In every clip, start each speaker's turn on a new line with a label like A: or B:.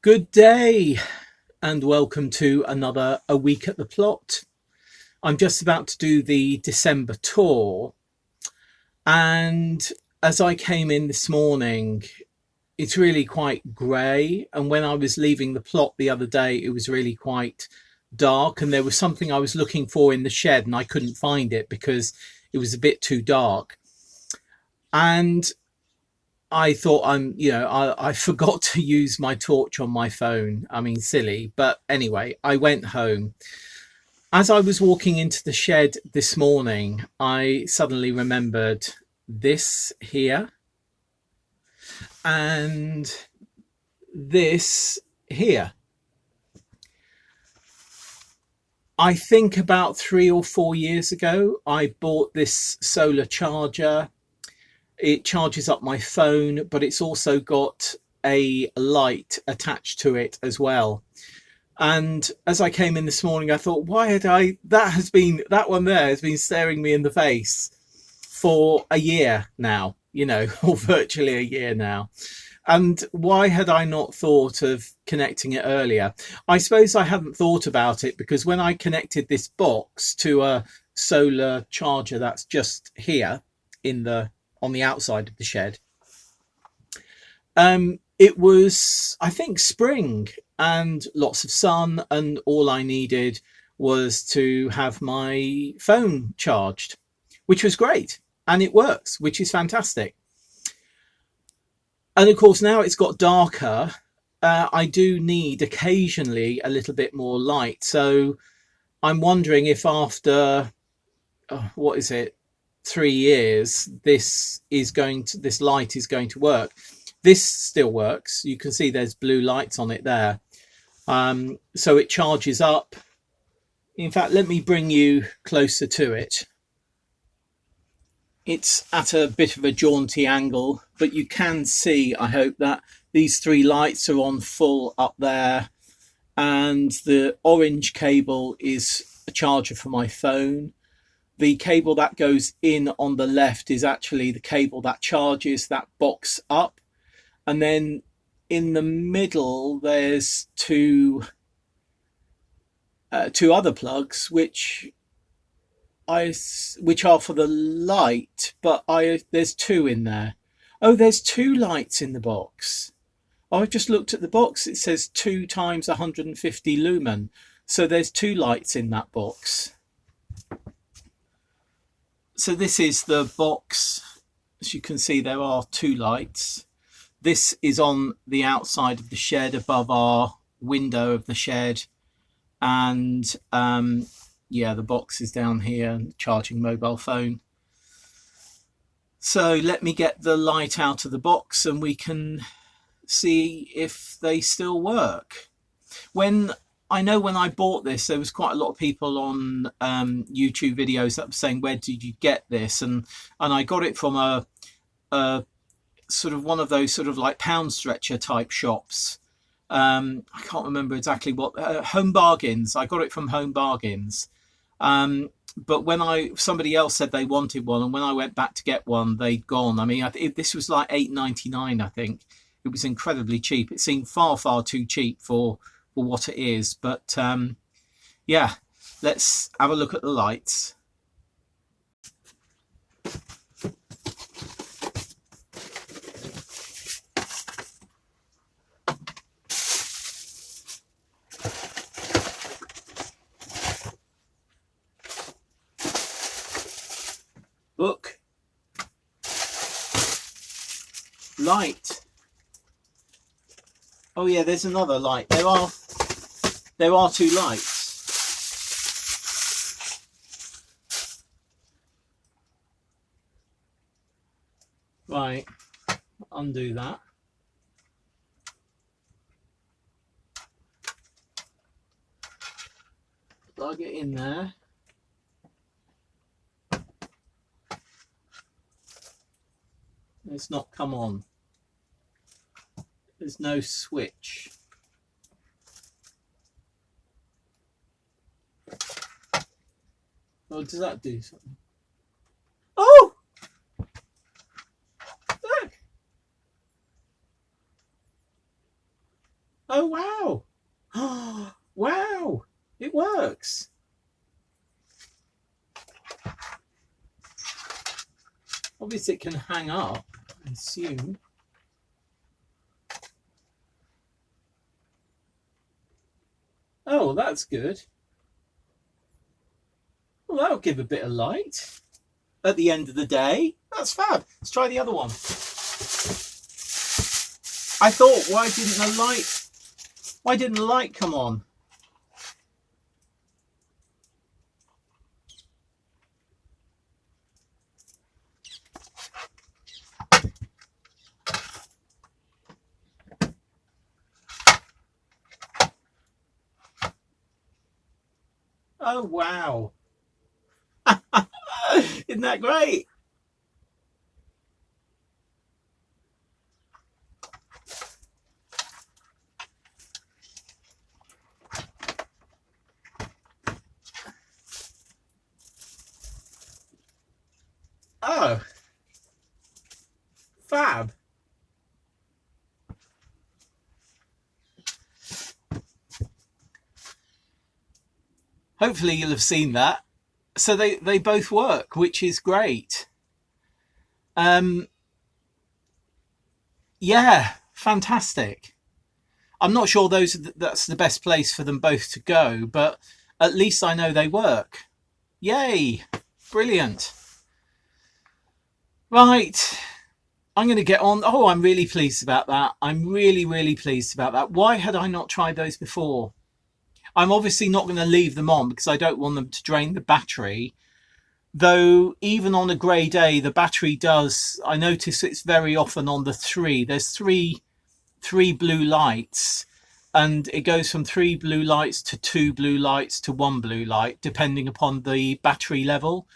A: Good day and welcome to another A Week at the Plot. I'm just about to do the December tour, and as I came in this morning, it's really quite grey. And when I was leaving the plot the other day, it was really quite dark, and there was something I was looking for in the shed and I couldn't find it because it was a bit too dark. And I thought I forgot to use my torch on my phone. I mean, silly. But anyway, I went home. As I was walking into the shed this morning, I suddenly remembered this here and this here. I think about 3 or 4 years ago, I bought this solar charger. It charges up my phone, but it's also got a light attached to it as well. And as I came in this morning, I thought, why had that one there has been staring me in the face for a year now, or virtually a year now. And why had I not thought of connecting it earlier? I suppose I hadn't thought about it because when I connected this box to a solar charger that's just here in the on the outside of the shed, it was, I think, spring and lots of sun, and all I needed was to have my phone charged, which was great, and it works, which is fantastic. And of course, now it's got darker, I do need occasionally a little bit more light. So I'm wondering if after, what is it, 3 years, this light is going to work. This still works. You can see there's blue lights on it there. So it charges up. In fact, let me bring you closer to it. It's at a bit of a jaunty angle, but you can see, I hope, that these three lights are on full up there. And the orange cable is a charger for my phone. The cable that goes in on the left is actually the cable that charges that box up. And then in the middle, there's two other plugs, which are for the light, but there's two in there. Oh, there's two lights in the box. Oh, I've just looked at the box. It says 2 times 150 lumen. So there's two lights in that box. So this is the box. As you can see, there are two lights. This is on the outside of the shed above our window of the shed. And the box is down here, charging mobile phone. So let me get the light out of the box and we can see if they still work. When I bought this, there was quite a lot of people on YouTube videos that were saying, where did you get this? And I got it from a sort of one of those sort of like pound stretcher type shops. I can't remember exactly what, Home Bargains. I got it from Home Bargains. But when somebody else said they wanted one, and when I went back to get one, they'd gone. I mean, this was like $8.99, I think. It was incredibly cheap. It seemed far, far too cheap for what it is. But let's have a look at the lights. Look, light. Oh yeah, there's another light. There are two lights. Right, undo that. Plug it in there. It's not come on. There's no switch. Oh, does that do something? Oh! Look! Oh, wow. Oh, wow. It works. Obviously, it can hang up, I assume. Oh, that's good. Well, that'll give a bit of light at the end of the day. That's fab. Let's try the other one. I thought, why didn't the light come on? Oh, wow. Isn't that great? Oh, fab. Hopefully you'll have seen that. So they both work, which is great. Yeah, fantastic. I'm not sure that's the best place for them both to go, but at least I know they work. Yay, brilliant. Right, I'm going to get on. Oh, I'm really pleased about that. I'm really, really pleased about that. Why had I not tried those before? I'm obviously not going to leave them on because I don't want them to drain the battery. Though even on a grey day, the battery does. I notice it's very often on the 3. There's three blue lights, and it goes from 3 blue lights to 2 blue lights to 1 blue light, depending upon the battery level.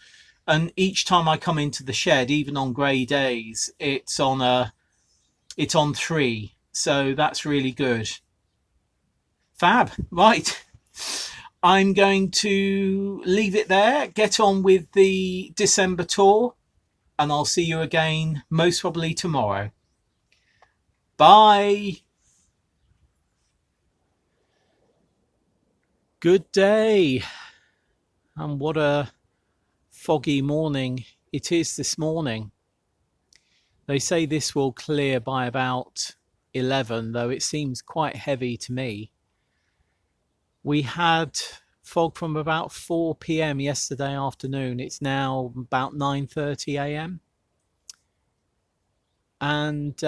A: And each time I come into the shed, even on grey days, it's on 3. So that's really good. Fab. Right. I'm going to leave it there, get on with the December tour, and I'll see you again most probably tomorrow. Bye. Good day. And what a foggy morning it is this morning. They say this will clear by about 11, though it seems quite heavy to me. We had fog from about 4 p.m. yesterday afternoon. It's now about 9:30 a.m. And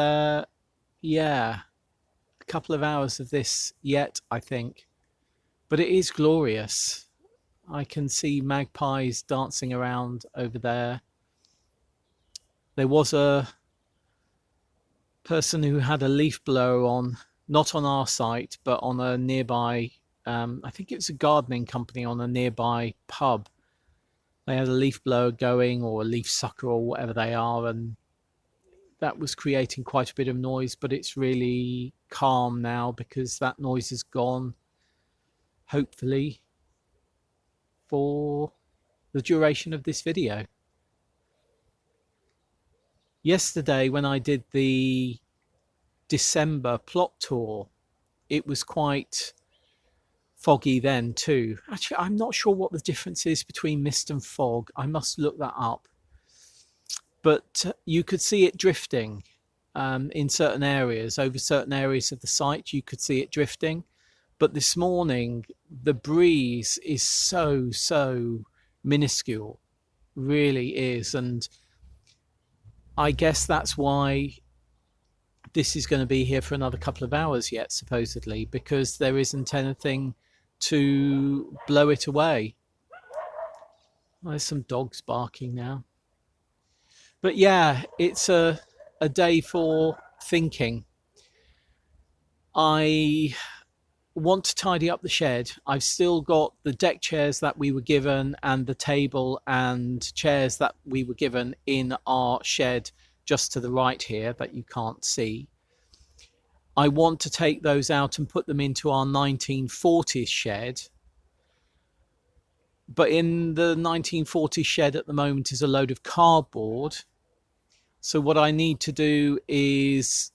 A: yeah, a couple of hours of this yet, I think. But it is glorious. I can see magpies dancing around over there. There was a person who had a leaf blower on, not on our site, but on a nearby, I think it was a gardening company on a nearby pub. They had a leaf blower going, or a leaf sucker, or whatever they are, and that was creating quite a bit of noise, but it's really calm now because that noise is gone, hopefully, for the duration of this video. Yesterday, when I did the December plot tour, it was quite foggy then too. Actually, I'm not sure what the difference is between mist and fog. I must look that up. But you could see it drifting in certain areas, over certain areas of the site. You could see it drifting. But this morning, the breeze is so minuscule, really is. And I guess that's why this is going to be here for another couple of hours yet, supposedly, because there isn't anything to blow it away. There's some dogs barking now. But yeah, it's a day for thinking. I want to tidy up the shed. I've still got the deck chairs that we were given and the table and chairs that we were given in our shed just to the right here that you can't see. I want to take those out and put them into our 1940s shed. But in the 1940s shed at the moment is a load of cardboard. So what I need to do is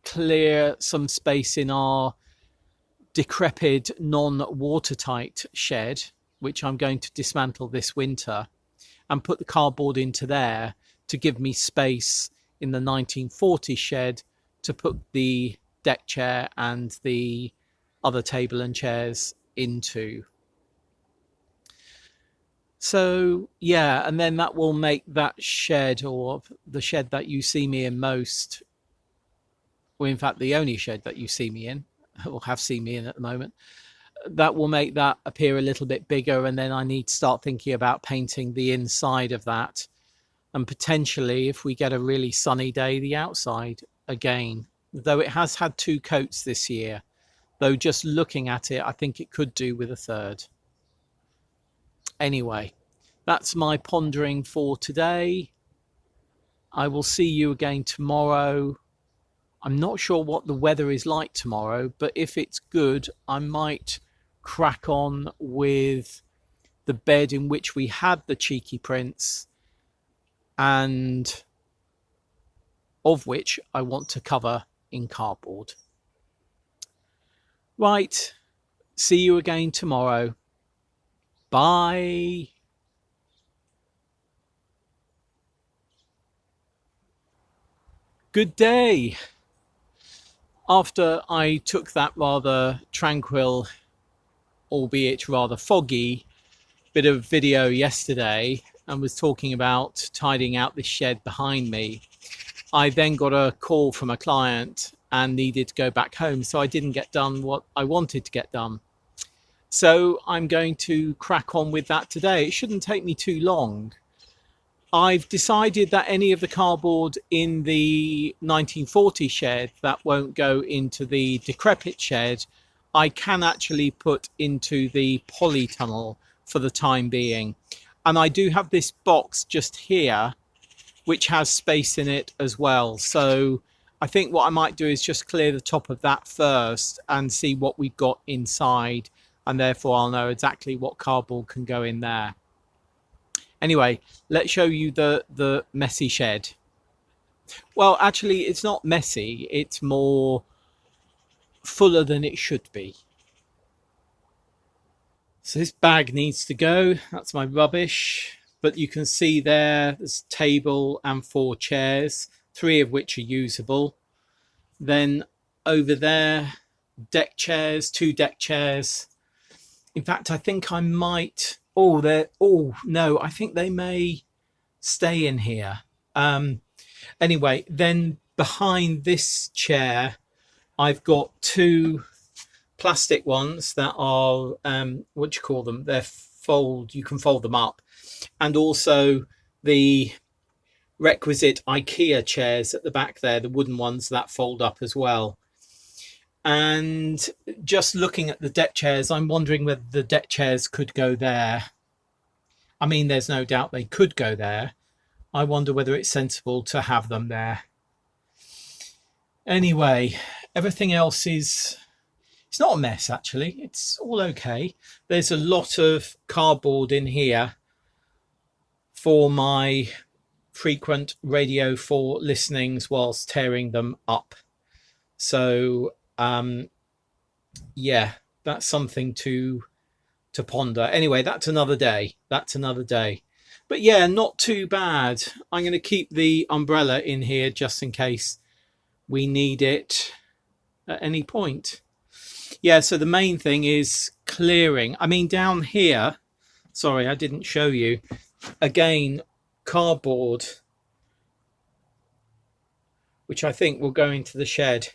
A: clear some space in our decrepit, non-watertight shed, which I'm going to dismantle this winter and put the cardboard into there to give me space in the 1940 shed to put the deck chair and the other table and chairs into. So yeah, and then that will make that shed, or the shed that you see me in most, or in fact the only shed that you see me in, or have seen me in at the moment, that will make that appear a little bit bigger. And then I need to start thinking about painting the inside of that, and potentially, if we get a really sunny day, the outside again, though it has had 2 coats this year, though just looking at it I think it could do with a third. Anyway, that's my pondering for today. I will see you again tomorrow. I'm not sure what the weather is like tomorrow, but if it's good, I might crack on with the bed in which we had the cheeky prints, and of which I want to cover in cardboard. Right, see you again tomorrow. Bye. Good day. After I took that rather tranquil, albeit rather foggy, bit of video yesterday and was talking about tidying out this shed behind me, I then got a call from a client and needed to go back home, so I didn't get done what I wanted to get done. So I'm going to crack on with that today. It shouldn't take me too long. I've decided that any of the cardboard in the 1940 shed that won't go into the decrepit shed, I can actually put into the polytunnel for the time being. And I do have this box just here which has space in it as well. So I think what I might do is just clear the top of that first and see what we've got inside, and therefore I'll know exactly what cardboard can go in there. Anyway, let's show you the messy shed. Well, actually, it's not messy. It's more fuller than it should be. So this bag needs to go. That's my rubbish. But you can see there's a table and 4 chairs, 3 of which are usable. Then over there, deck chairs, 2 deck chairs. In fact, I think I might... no, I think they may stay in here. Anyway, then behind this chair, I've got 2 plastic ones that are, what do you call them? You can fold them up. And also the requisite IKEA chairs at the back there, the wooden ones that fold up as well. And just looking at the deck chairs, I'm wondering whether the deck chairs could go there. I mean, there's no doubt they could go there. I wonder whether it's sensible to have them there. Anyway, everything else it's not a mess, actually. It's all okay. There's a lot of cardboard in here for my frequent Radio 4 listenings whilst tearing them up. So yeah, that's something to ponder. Anyway, that's another day. But yeah, not too bad. I'm going to keep the umbrella in here just in case we need it at any point. Yeah, so the main thing is clearing. I mean, down here, sorry, I didn't show you. Again, cardboard, which I think will go into the shed.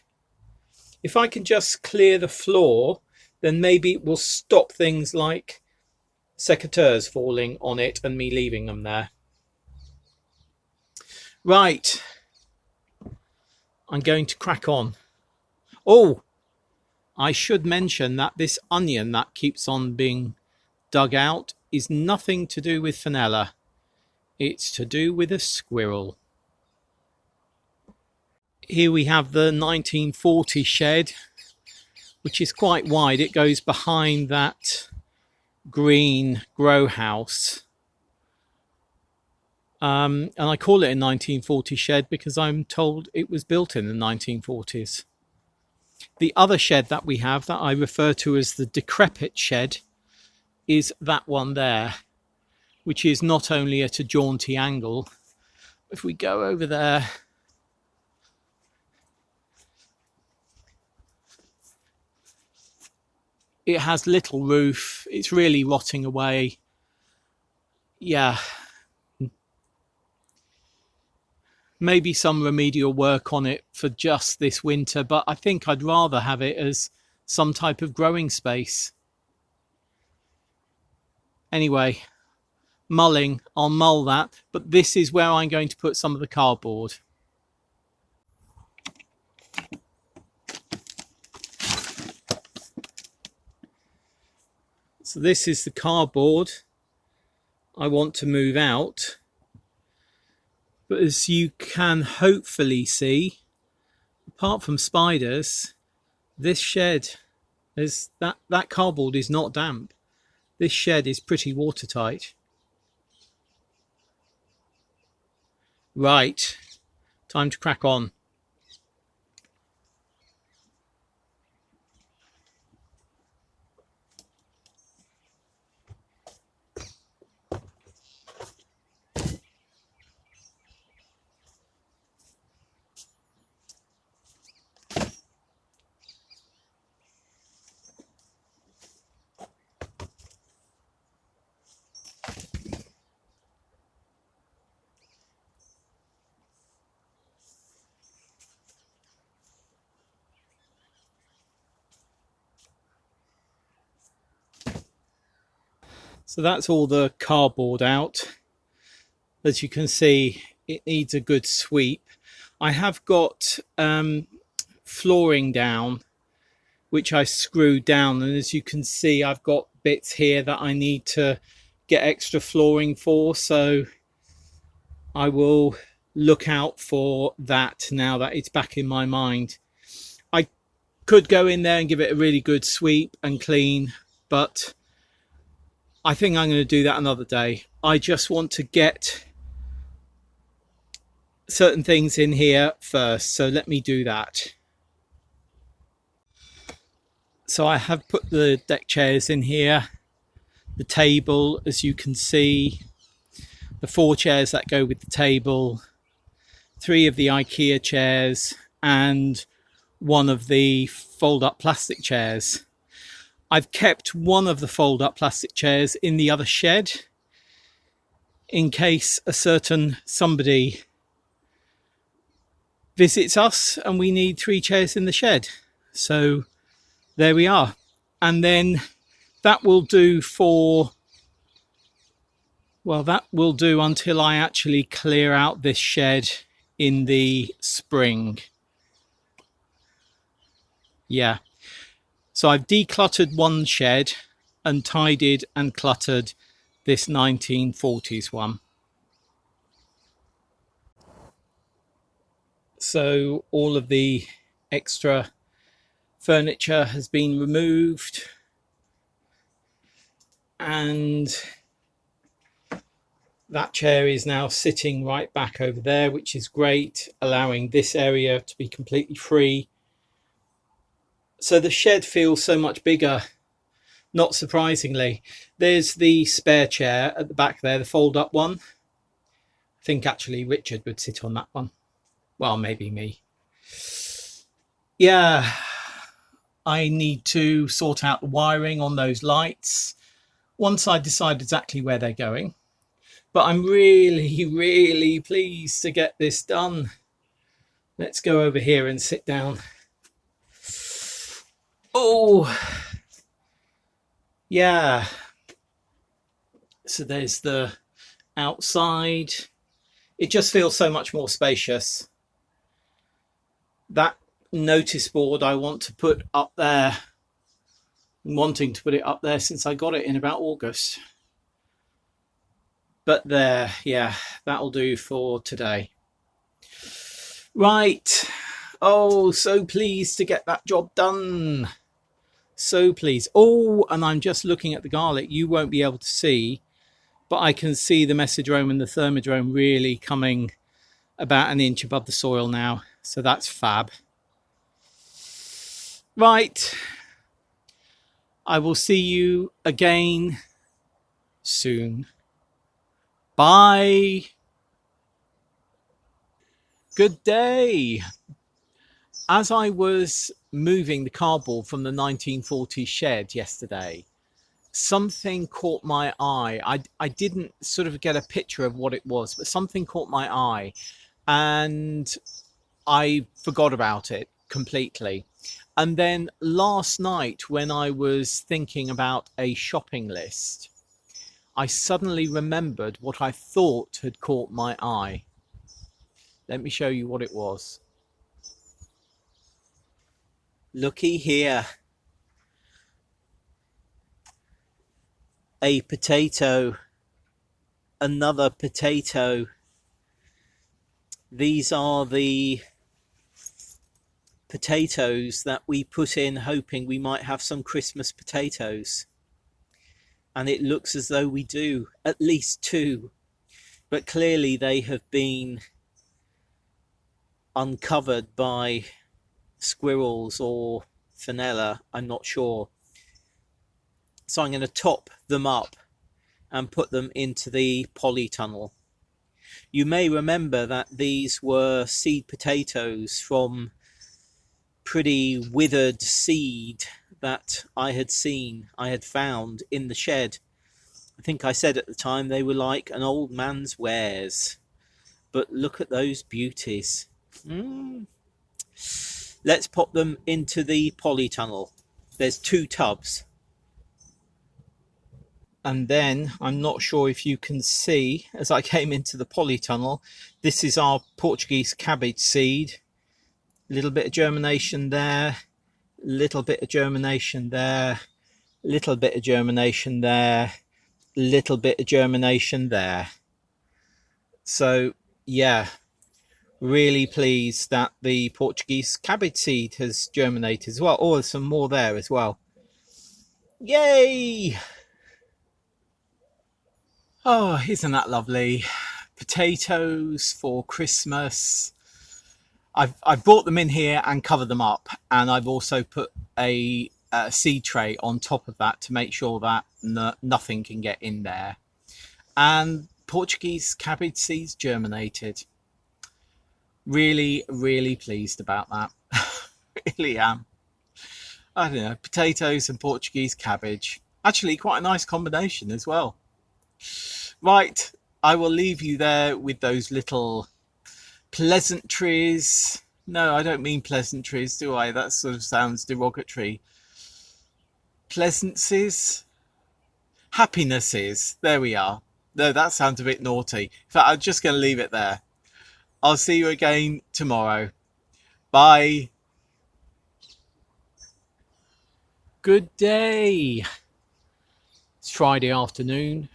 A: If I can just clear the floor, then maybe it will stop things like secateurs falling on it and me leaving them there. Right. I'm going to crack on. Oh, I should mention that this onion that keeps on being dug out is nothing to do with Fenella. It's to do with a squirrel. Here we have the 1940 shed, which is quite wide. It goes behind that green grow house. And I call it a 1940 shed because I'm told it was built in the 1940s. The other shed that we have that I refer to as the decrepit shed is that one there, which is not only at a jaunty angle. If we go over there, it has little roof. It's really rotting away. Yeah, maybe some remedial work on it for just this winter, but I think I'd rather have it as some type of growing space. Anyway, mulling, I'll mull that, but this is where I'm going to put some of the cardboard. So this is the cardboard I want to move out. But as you can hopefully see, apart from spiders, this shed is that cardboard is not damp. This shed is pretty watertight. Right, time to crack on. So that's all the cardboard out. As you can see, it needs a good sweep. I have got flooring down, which I screwed down, and as you can see, I've got bits here that I need to get extra flooring for, so I will look out for that now that it's back in my mind. I could go in there and give it a really good sweep and clean, but I think I'm going to do that another day. I just want to get certain things in here first, so let me do that. So I have put the deck chairs in here, the table, as you can see, the 4 chairs that go with the table, 3 of the IKEA chairs, and 1 of the fold-up plastic chairs. I've kept 1 of the fold-up plastic chairs in the other shed in case a certain somebody visits us and we need 3 chairs in the shed. So there we are. And then that will do for, well, that will do until I actually clear out this shed in the spring. Yeah. So I've decluttered 1 shed and tidied and cluttered this 1940s one. So all of the extra furniture has been removed, and that chair is now sitting right back over there, which is great, allowing this area to be completely free. So the shed feels so much bigger, not surprisingly. There's the spare chair at the back there, the fold-up one. I think actually Richard would sit on that one. Well, maybe me. Yeah, I need to sort out the wiring on those lights once I decide exactly where they're going. But I'm really, really pleased to get this done. Let's go over here and sit down. Oh, yeah. So there's the outside. It just feels so much more spacious. That notice board I want to put up there. I'm wanting to put it up there since I got it in about August. But there, yeah, that'll do for today. Right. Oh, so pleased to get that job done. So pleased. Oh, and I'm just looking at the garlic. You won't be able to see, but I can see the mesodrome and the thermodrome really coming about 1 inch above the soil now. So that's fab. Right, I will see you again soon. Bye. Good day. As I was moving the cardboard from the 1940s shed yesterday, something caught my eye. I didn't sort of get a picture of what it was, but something caught my eye and I forgot about it completely. And then last night, when I was thinking about a shopping list, I suddenly remembered what I thought had caught my eye. Let me show you what it was. Looky here. A potato. Another potato. These are the potatoes that we put in hoping we might have some Christmas potatoes. And it looks as though we do, at least two. But clearly they have been uncovered by squirrels or fenella, I'm not sure. So I'm going to top them up and put them into the polytunnel. You may remember that these were seed potatoes from pretty withered seed that I had found in the shed. I think I said at the time they were like an old man's wares. But look at those beauties. Let's pop them into the polytunnel. There's 2 tubs. And then, I'm not sure if you can see, as I came into the polytunnel, this is our Portuguese cabbage seed. A little bit of germination there, little bit of germination there, little bit of germination there, little bit of germination there. So, yeah, really pleased that the Portuguese cabbage seed has germinated as well. Oh, there's some more there as well. Yay! Oh, isn't that lovely? Potatoes for Christmas. I've brought them in here and covered them up, and I've also put a seed tray on top of that to make sure that nothing can get in there. And Portuguese cabbage seeds germinated. Really, really pleased about that. Really am. I don't know, potatoes and Portuguese cabbage. Actually, quite a nice combination as well. Right, I will leave you there with those little pleasantries. No, I don't mean pleasantries, do I? That sort of sounds derogatory. Pleasances? Happinesses. There we are. No, that sounds a bit naughty. In fact, I'm just going to leave it there. I'll see you again tomorrow. Bye. Good day. It's Friday afternoon.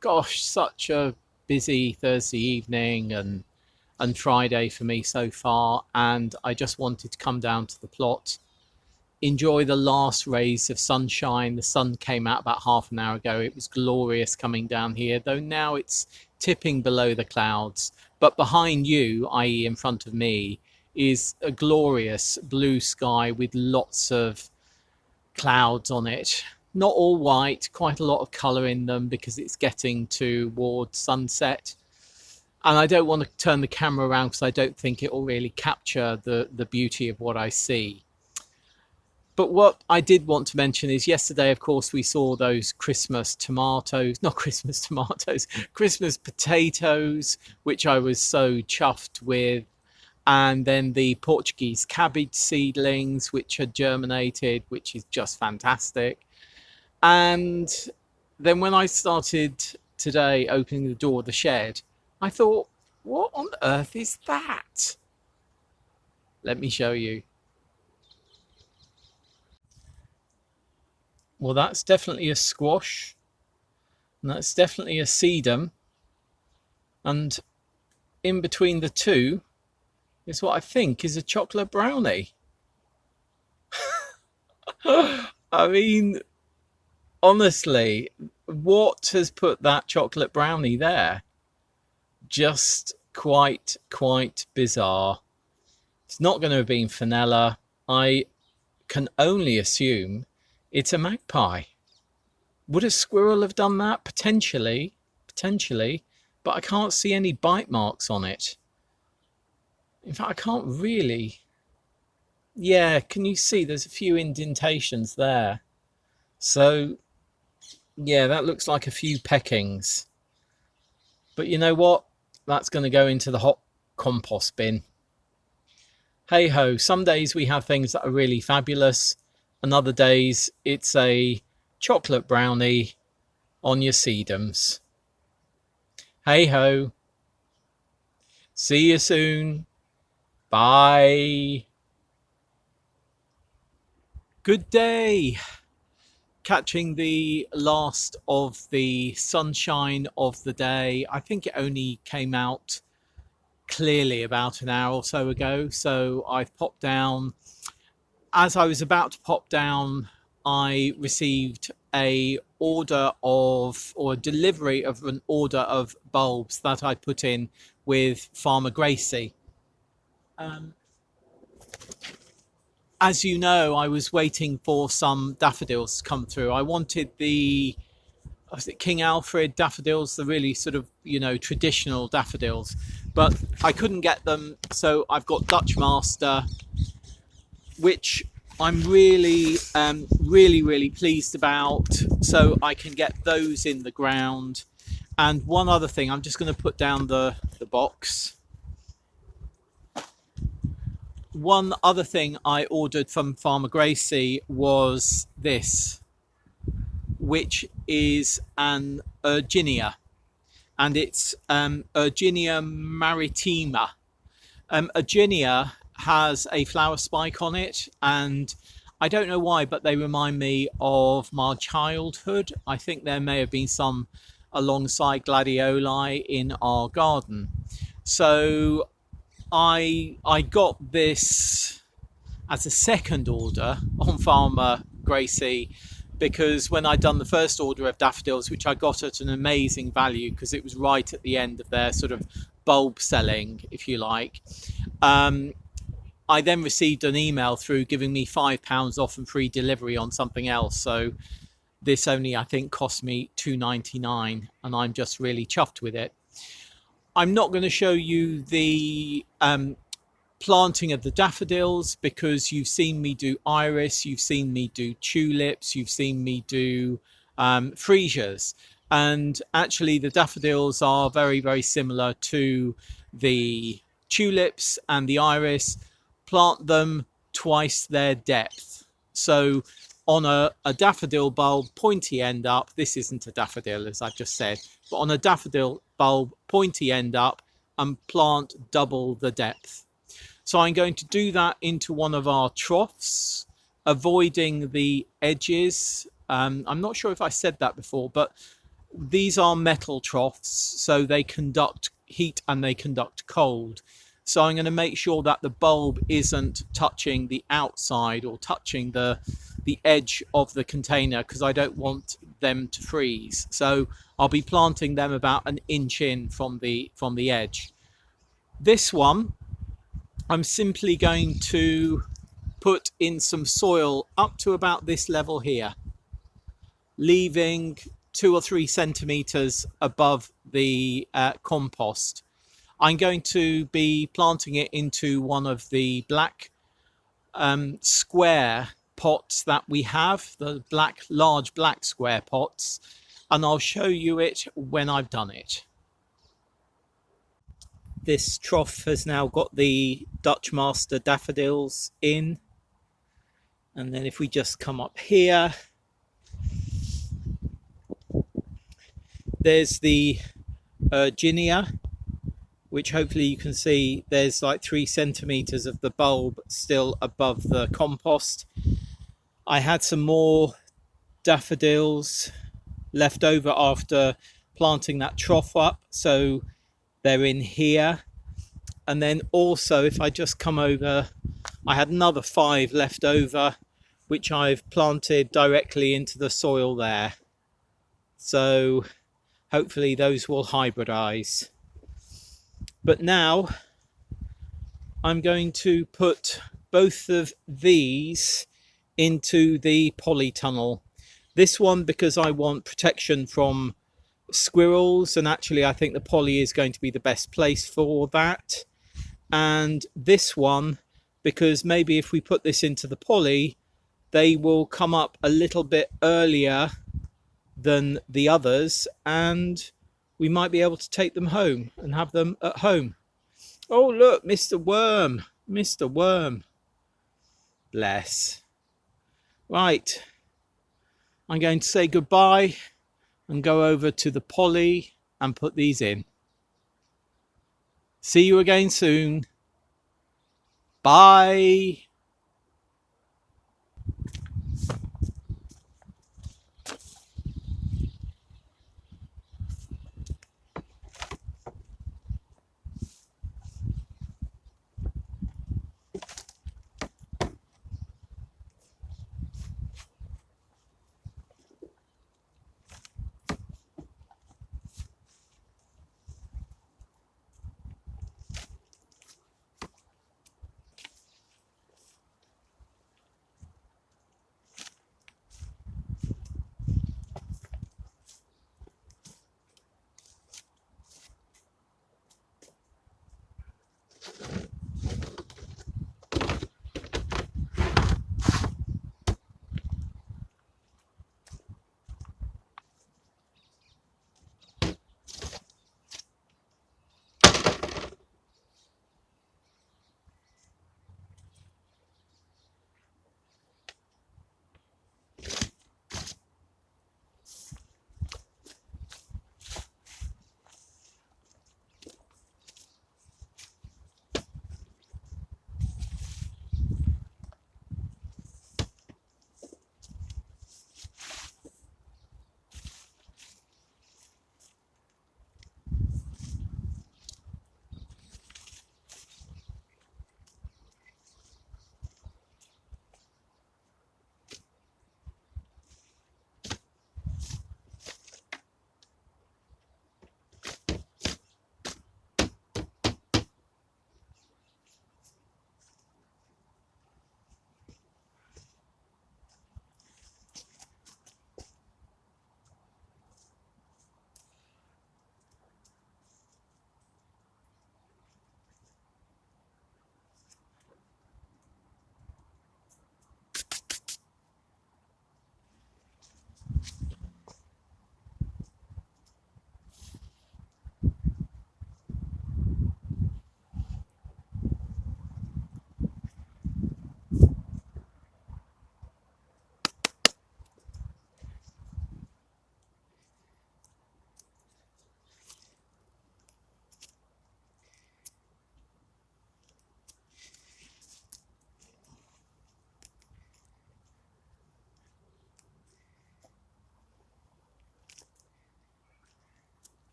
A: Gosh, such a busy Thursday evening and Friday for me so far, and I just wanted to come down to the plot, enjoy the last rays of sunshine. The sun came out about half an hour ago. It was glorious coming down here, though now it's tipping below the clouds. But behind you, i.e. in front of me, is a glorious blue sky with lots of clouds on it. Not all white, quite a lot of colour in them because it's getting towards sunset. And I don't want to turn the camera around because I don't think it will really capture the beauty of what I see. But what I did want to mention is yesterday, of course, we saw those Christmas tomatoes, not Christmas tomatoes, Christmas potatoes, which I was so chuffed with. And then the Portuguese cabbage seedlings, which had germinated, which is just fantastic. And then when I started today opening the door of the shed, I thought, what on earth is that? Let me show you. Well, that's definitely a squash. And that's definitely a sedum. And in between the two is what I think is a chocolate brownie. I mean, honestly, what has put that chocolate brownie there? Just quite bizarre. It's not going to have been vanilla. I can only assume it's a magpie. Would a squirrel have done that? Potentially, but I can't see any bite marks on it. In fact, I can't really. Yeah, can you see there's a few indentations there? So, yeah, that looks like a few peckings. But you know what? That's going to go into the hot compost bin. Hey ho, some days we have things that are really fabulous, and other days it's a chocolate brownie on your sedums. Hey ho. See you soon. Bye. Good day. Catching the last of the sunshine of the day. I think it only came out clearly about an hour or so ago. So I've popped down. As I was about to pop down, I received a delivery of an order of bulbs that I put in with Farmer Gracie. As you know, I was waiting for some daffodils to come through. I wanted was it King Alfred daffodils, the really sort of, traditional daffodils, but I couldn't get them. So I've got Dutch Master, which I'm really pleased about. So I can get those in the ground. And one other thing, I'm just going to put down the box. One other thing I ordered from Farmer Gracie was this, which is an Urginea, and it's Urginea Maritima. Urginea has a flower spike on it, and I don't know why, but they remind me of my childhood. I think there may have been some alongside gladioli in our garden. So I got this as a second order on Farmer Gracie, because when I'd done the first order of daffodils, which I got at an amazing value because it was right at the end of their sort of bulb selling, if you like, I then received an email through giving me £5 off and free delivery on something else. So this only, I think, cost me £2.99, and I'm just really chuffed with it. I'm not going to show you the planting of the daffodils because you've seen me do iris, you've seen me do tulips, you've seen me do freesias. And actually the daffodils are very, very similar to the tulips and the iris. Plant them twice their depth. So on a daffodil bulb, pointy end up, this isn't a daffodil as I've just said, but on a daffodil bulb, pointy end up, and plant double the depth. So I'm going to do that into one of our troughs, avoiding the edges. I'm not sure if I said that before, but these are metal troughs, so they conduct heat and they conduct cold. So I'm going to make sure that the bulb isn't touching the outside or touching the edge of the container, because I don't want them to freeze. So I'll be planting them about an inch in from the edge. This one, I'm simply going to put in some soil up to about this level here, leaving 2 or 3 centimeters above the compost. I'm going to be planting it into one of the black square pots that we have, the large black square pots, and I'll show you it when I've done it. This trough has now got the Dutch Master daffodils in, and then if we just come up here, there's the Urginea, which hopefully you can see there's like 3 centimeters of the bulb still above the compost. I had some more daffodils left over after planting that trough up, so they're in here. And then also, if I just come over, I had another 5 left over, which I've planted directly into the soil there. So hopefully those will hybridize. But now I'm going to put both of these into the polytunnel. This one because I want protection from squirrels, and actually I think the poly is going to be the best place for that. And this one because maybe if we put this into the poly, they will come up a little bit earlier than the others, and we might be able to take them home and have them at home. Oh look, Mr. Worm, Mr. Worm, bless. Right, I'm going to say goodbye and go over to the poly and put these in. See you again soon. Bye.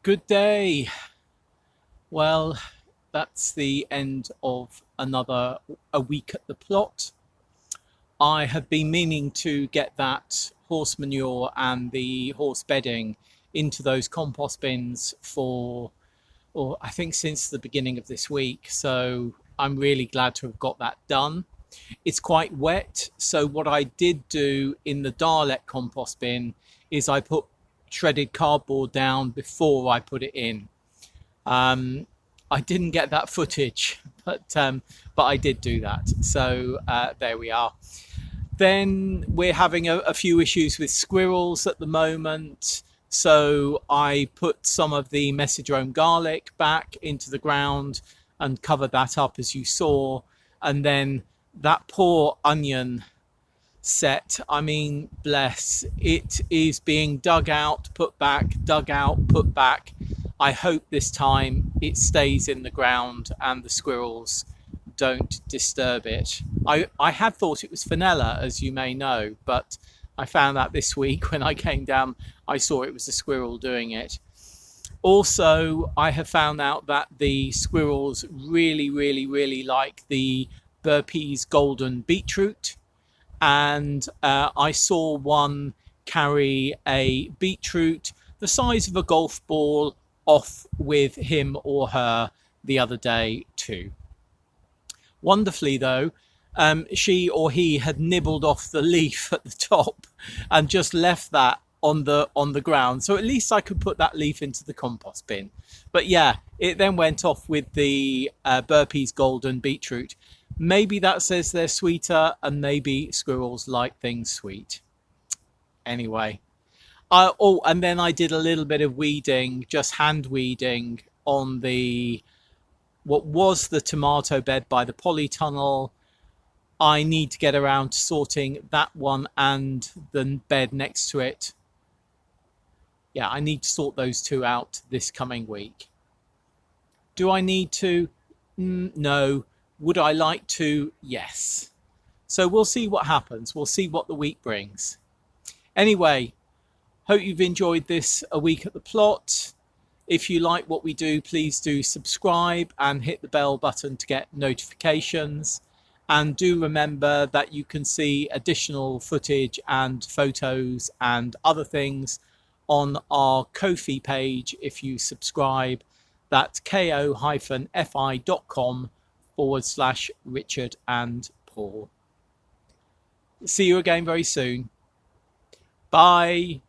A: Good day. Well, that's the end of another a week at the plot. I have been meaning to get that horse manure and the horse bedding into those compost bins for, or I think since the beginning of this week. So I'm really glad to have got that done. It's quite wet. So what I did do in the Dalek compost bin is I put shredded cardboard down before I put it in. I didn't get that footage, but I did do that. So there we are. Then we're having a few issues with squirrels at the moment. So I put some of the messidrome garlic back into the ground and covered that up as you saw. And then that poor onion set, I mean, bless, it is being dug out, put back, dug out, put back. I hope this time it stays in the ground and the squirrels don't disturb it. I had thought it was fenella, as you may know, but I found out this week when I came down, I saw it was a squirrel doing it. Also, I have found out that the squirrels really like the Burpee's golden beetroot. And I saw one carry a beetroot the size of a golf ball off with him or her the other day too. Wonderfully though, she or he had nibbled off the leaf at the top and just left that on the ground. So at least I could put that leaf into the compost bin. But yeah, it then went off with the Burpee's golden beetroot. Maybe that says they're sweeter, and maybe squirrels like things sweet. Anyway, and then I did a little bit of weeding, just hand weeding on the what was the tomato bed by the polytunnel. I need to get around to sorting that one and the bed next to it. Yeah, I need to sort those two out this coming week. Do I need to? No. Would I like to? Yes. So we'll see what happens. We'll see what the week brings. Anyway, hope you've enjoyed this A Week at the Plot. If you like what we do, please do subscribe and hit the bell button to get notifications. And do remember that you can see additional footage and photos and other things on our Ko-fi page if you subscribe. That's ko-fi.com/Richard and Paul. See you again very soon. Bye.